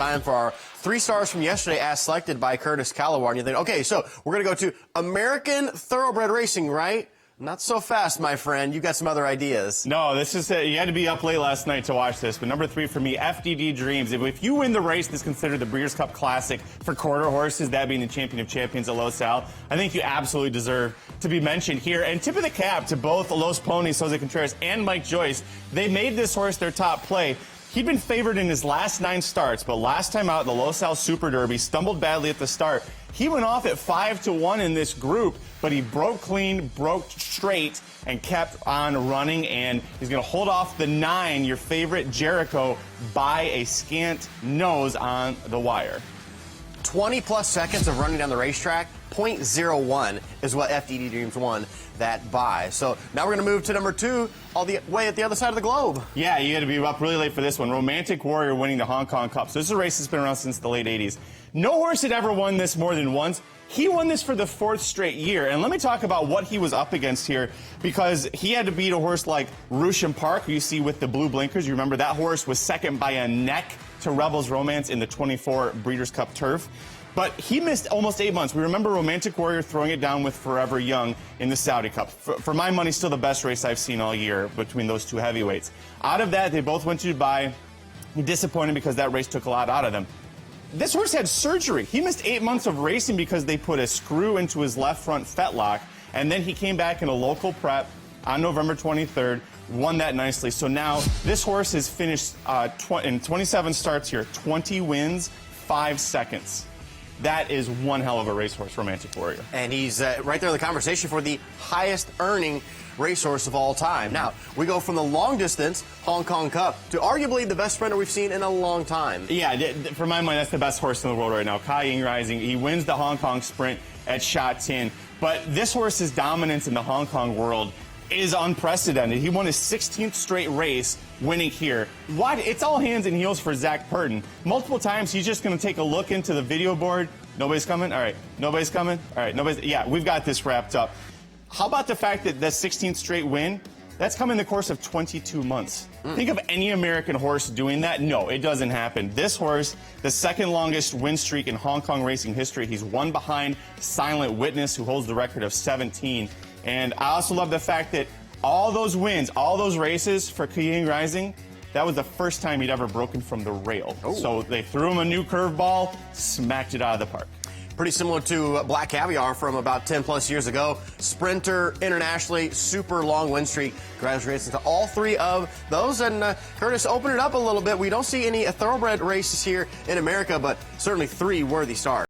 Time for our 3 stars from yesterday as selected by Curtis Kalleward. And you think, okay, so we're going to go to American Thoroughbred Racing, right? Not so fast, my friend. You got some other ideas. No, this is you had to be up late last night to watch this. But number 3 for me, FDD Dreams. If you win the race, this is considered the Breeders' Cup Classic for quarter horses, that being the champion of champions at Los Al. I think you absolutely deserve to be mentioned here. And tip of the cap to both Los Ponies, Jose Contreras, and Mike Joyce. They made this horse their top play. He'd been favored in his last 9 starts, but last time out, the Los Al Super Derby, stumbled badly at the start. He went off at 5-1 in this group, but he broke clean, broke straight, and kept on running, and he's going to hold off the 9, your favorite Jericho, by a scant nose on the wire. 20-plus seconds of running down the racetrack, 0.01 is what FDD Dreams won that by. So now we're going to move to number 2, all the way at the other side of the globe. Yeah, you had to be up really late for this one. Romantic Warrior winning the Hong Kong Cup. So this is a race that's been around since the late 80s. No horse had ever won this more than once. He won this for the 4th straight year. And let me talk about what he was up against here, because he had to beat a horse like Russian Park, who you see with the blue blinkers. You remember that horse was second by a neck to Rebel's Romance in the 24 Breeders' Cup Turf. But he missed almost 8 months. We remember Romantic Warrior throwing it down with Forever Young in the Saudi Cup. For my money, still the best race I've seen all year between those 2 heavyweights. Out of that, they both went to Dubai. Disappointed because that race took a lot out of them. This horse had surgery. He missed 8 months of racing because they put a screw into his left front fetlock, and then he came back in a local prep on November 23rd, won that nicely. So now this horse has finished in 27 starts here, 20 wins, 5 seconds. That is one hell of a racehorse, Romantic Warrior. And he's right there in the conversation for the highest earning racehorse of all time. Now, we go from the long distance Hong Kong Cup to arguably the best sprinter we've seen in a long time. Yeah, for my money, that's the best horse in the world right now. Kai Ying Rising. He wins the Hong Kong Sprint at Sha Tin. But this horse's dominance in the Hong Kong world is unprecedented. He won his 16th straight race, winning here. It's all hands and heels for Zach Purton. Multiple times, he's just going to take a look into the video board. Nobody's coming? All right. Nobody's coming? All right. Nobody's. Yeah, we've got this wrapped up. How about the fact that the 16th straight win, that's come in the course of 22 months. Think of any American horse doing that? No, it doesn't happen. This horse, the second longest win streak in Hong Kong racing history. He's one behind Silent Witness, who holds the record of 17. And I also love the fact that all those wins, all those races for Kai Ying Rising, that was the first time he'd ever broken from the rail. Oh. So they threw him a new curveball, smacked it out of the park. Pretty similar to Black Caviar from about 10-plus years ago. Sprinter, internationally, super long win streak. Congratulations to all 3 of those. And Curtis, open it up a little bit. We don't see any thoroughbred races here in America, but certainly 3 worthy stars.